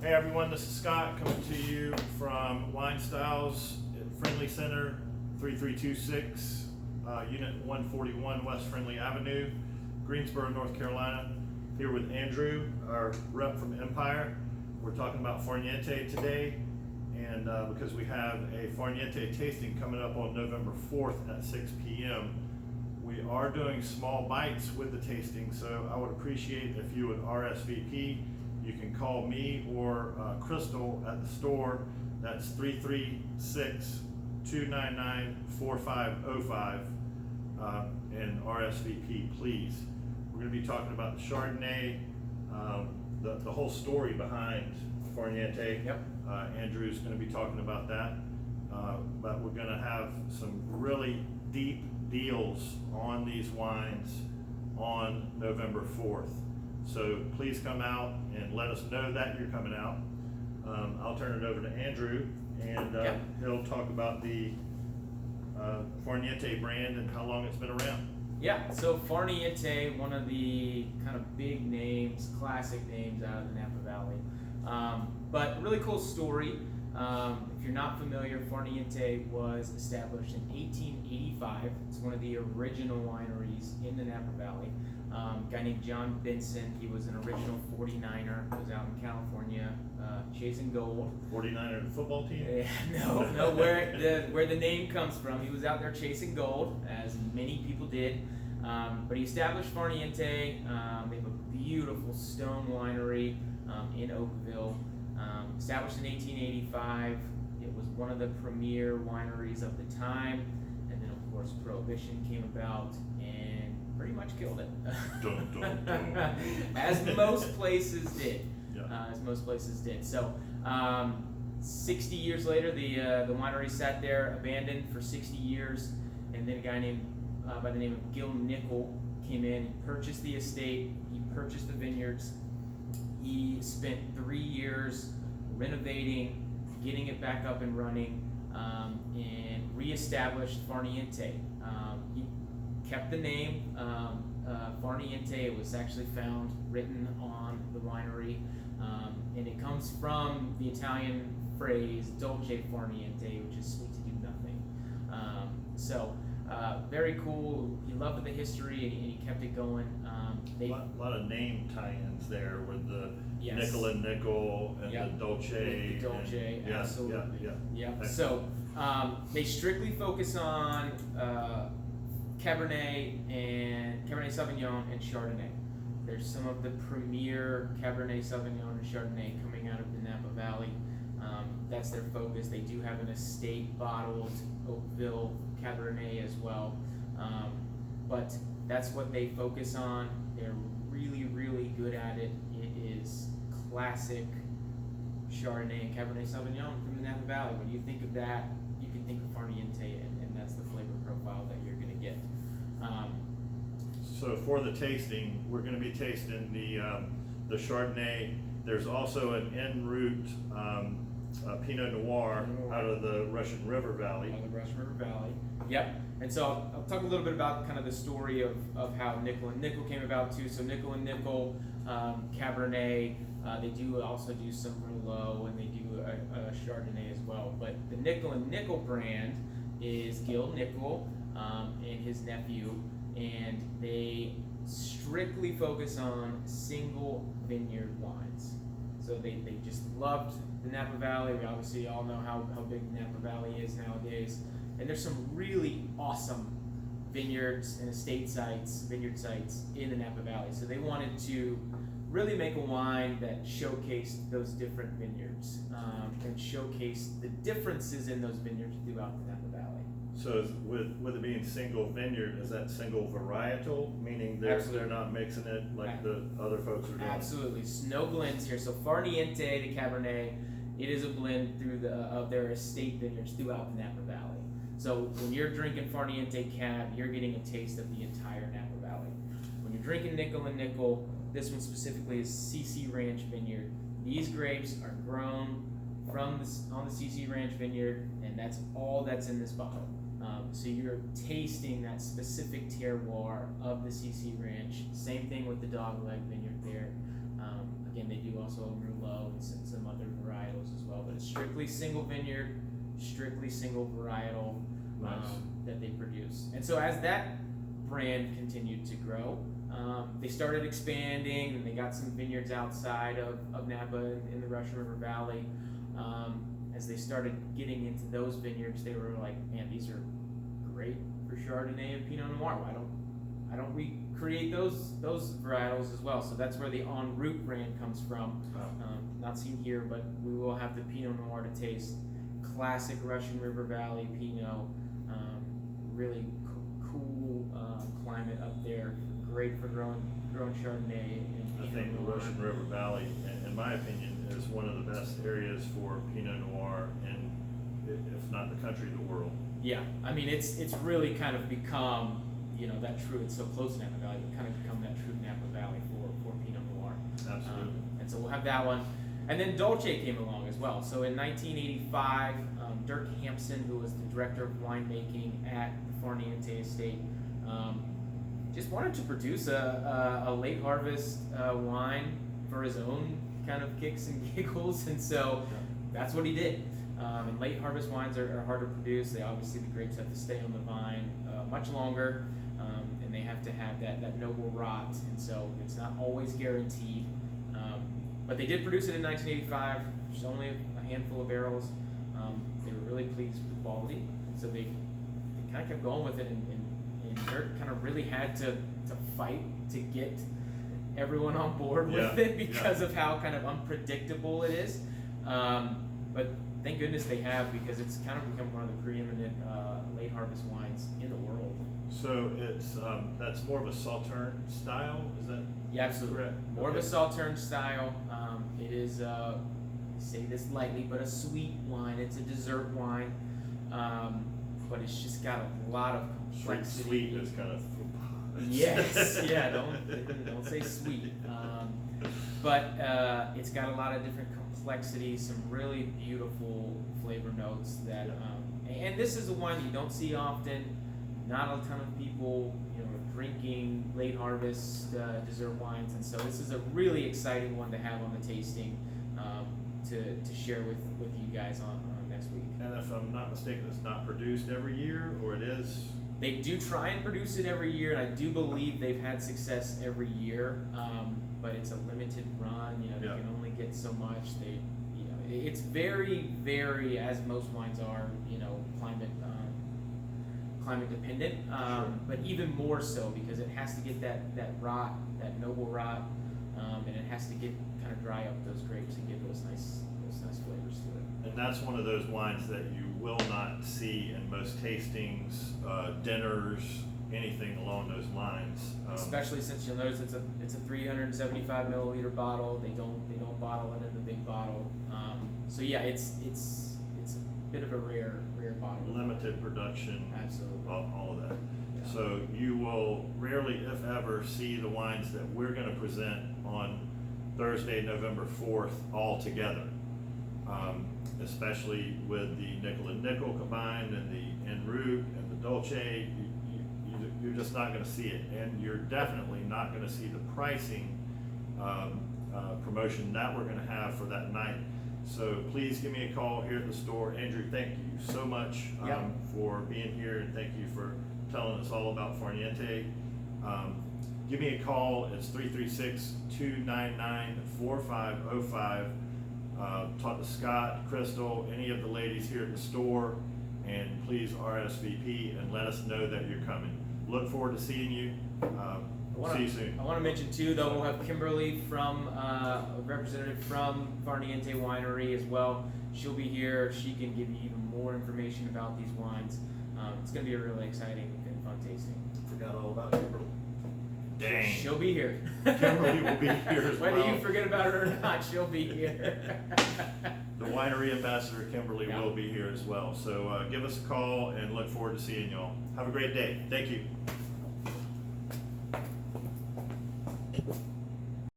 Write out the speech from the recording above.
Hey everyone, this is Scott coming to you from Wine Styles at Friendly Center, 3326, Unit 141 West Friendly Avenue, Greensboro, North Carolina. Here with Andrew, our rep from Empire. We're talking about Niente today, and because we have a Niente tasting coming up on November 4th at 6 p.m. We are doing small bites with the tasting, so I would appreciate if you would RSVP. You can call me or Crystal at the store. That's 336-299-4505 and RSVP, please. We're going to be talking about the Chardonnay, the whole story behind Niente. Yep. Andrew's going to be talking about that, but we're going to have some really deep deals on these wines on November 4th. So please come out and let us know that you're coming out. I'll turn it over to Andrew, and he'll talk about the Niente brand and how long it's been around. Yeah, so Niente, one of the kind of big names, classic names out of the Napa Valley. But really cool story. If you're not familiar, Niente was established in 1885. It's one of the original wineries in the Napa Valley. A guy named John Benson, he was an original 49er, was out in California chasing gold. 49er football team? No, where the name comes from. He was out there chasing gold, as many people did. But he established Niente. They have a beautiful stone winery in Oakville. Established in 1885. It was one of the premier wineries of the time. And then, of course, Prohibition came about and pretty much killed it. Dun, dun, dun. As most places did. Yeah. As most places did. So, 60 years later, the winery sat there abandoned for 60 years, and then a guy named by the name of Gil Nickel came in. He purchased the estate. He purchased the vineyards. He spent 3 years renovating, getting it back up and running, and reestablished Niente. He kept the name Niente. It was actually found written on the winery, and it comes from the Italian phrase "dolce far niente," which is sweet to do nothing. Very cool. He loved the history, and he kept it going. A lot of name tie-ins there with the Yes. nickel and nickel and the dolce. The dolce, and, absolutely. Yeah. So they strictly focus on Cabernet Sauvignon and Chardonnay. There's some of the premier Cabernet Sauvignon and Chardonnay coming out of the Napa Valley. That's their focus. They do have an estate bottled Oakville Cabernet as well. But that's what they focus on. They're really, really good at it. It is classic Chardonnay and Cabernet Sauvignon from the Napa Valley. When you think of that, you can think of Niente, and that's the flavor profile that you're going to get. So for the tasting, we're going to be tasting the Chardonnay. There's also an en route Pinot Noir out of the Russian River Valley. Out of the Russian River Valley. Yep. And so I'll talk a little bit about kind of the story of how Nickel and Nickel came about too. So Nickel and Nickel, Cabernet, they do also do some Merlot, and they do a Chardonnay as well. But the Nickel and Nickel brand is Gil Nickel and his nephew, and they strictly focus on single vineyard wines. So they just loved the Napa Valley. We obviously all know how big the Napa Valley is nowadays. And there's some really awesome vineyards and vineyard sites in the Napa Valley. So they wanted to really make a wine that showcased those different vineyards and showcased the differences in those vineyards throughout the Napa Valley. So with it being single vineyard, is that single varietal, meaning they're not mixing it like the other folks are doing? Absolutely. No blends here. So Niente, the Cabernet, it is a blend of their estate vineyards throughout the Napa Valley. So when you're drinking Niente Cab, you're getting a taste of the entire Napa Valley. When you're drinking Nickel and Nickel, this one specifically is CC Ranch Vineyard. These grapes are grown on the CC Ranch Vineyard, and that's all that's in this bottle. So you're tasting that specific terroir of the CC Ranch. Same thing with the Dogleg Vineyard there. Again, they do also a Merlot and some other strictly single vineyard, strictly single varietal Nice. that they produce. And so as that brand continued to grow, they started expanding, and they got some vineyards outside of Napa in the Russian River Valley. As they started getting into those vineyards, they were like, man, these are great for Chardonnay and Pinot Noir. Why don't we create those varietals as well? So that's where the En Route brand comes from. Not seen here, but we will have the Pinot Noir to taste. Classic Russian River Valley Pinot. Really cool climate up there. Great for growing Chardonnay and I Pinot think the Noir. Russian River Valley, in my opinion, is one of the best areas for Pinot Noir in, if not the country, the world. Yeah, I mean it's really kind of become, you know, that true. It's so close to Napa Valley, but kind of become that true Napa Valley for Pinot Noir. Absolutely. And so we'll have that one. And then Dolce came along as well. So in 1985, Dirk Hampson, who was the director of winemaking at the Niente estate, just wanted to produce a late harvest wine for his own kind of kicks and giggles, and so that's what he did. And late harvest wines are hard to produce. They obviously, the grapes have to stay on the vine much longer, and they have to have that noble rot, and so it's not always guaranteed. But they did produce it in 1985, which is only a handful of barrels. They were really pleased with the quality, so they kind of kept going with it, and Dirk kind of really had to fight to get everyone on board with it because of how kind of unpredictable it is. But thank goodness they have, because it's kind of become one of the preeminent late harvest wines in the world. So it's that's more of a Sauterne style, is that? Yeah, absolutely. Correct. More of a Sauterne style. It is, I say this lightly, but a sweet wine. It's a dessert wine, but it's just got a lot of complexity. Sweet is kind of. Yes, yeah. Don't say sweet. But it's got a lot of different complexity, some really beautiful flavor notes that, and this is a wine you don't see often. Not a ton of people, you know, drinking late harvest dessert wines, and so this is a really exciting one to have on the tasting to share with you guys on next week. And if I'm not mistaken, it's not produced every year, or it is? They do try and produce it every year, and I do believe they've had success every year, but it's a limited run. You know, they can only get so much. They, you know, it's very, very, as most wines are, you know, climate dependent, but even more so because it has to get that rot, that noble rot, and it has to get kind of dry up those grapes and give those nice flavors to it. And that's one of those wines that you will not see in most tastings, dinners, anything along those lines. Especially since you'll notice it's a 375 milliliter bottle. They don't bottle it in the big bottle. So yeah, it's a bit of a rare bottle. Limited production. Absolutely. All of that. Yeah. So you will rarely, if ever, see the wines that we're going to present on Thursday, November 4th, all together. Especially with the Nickel and Nickel combined, and the En Route and the Dolce, you're just not going to see it, and you're definitely not going to see the pricing promotion that we're going to have for that night. So please give me a call here at the store. Andrew, thank you so much for being here, and thank you for telling us all about Niente. Give me a call. It's 336-299-4505. Talk to Scott, Crystal, any of the ladies here at the store, and please RSVP and let us know that you're coming. Look forward to seeing you. See you soon. I want to mention too, though, we'll have Kimberly from a representative from Niente Winery as well. She'll be here. She can give you even more information about these wines. It's going to be a really exciting and fun tasting. Forgot all about Kimberly. Dang. She'll be here. Kimberly will be here as Whether well. you forget about her or not, she'll be here. The winery ambassador, Kimberly, will be here as well. So give us a call and look forward to seeing y'all. Have a great day. Thank you.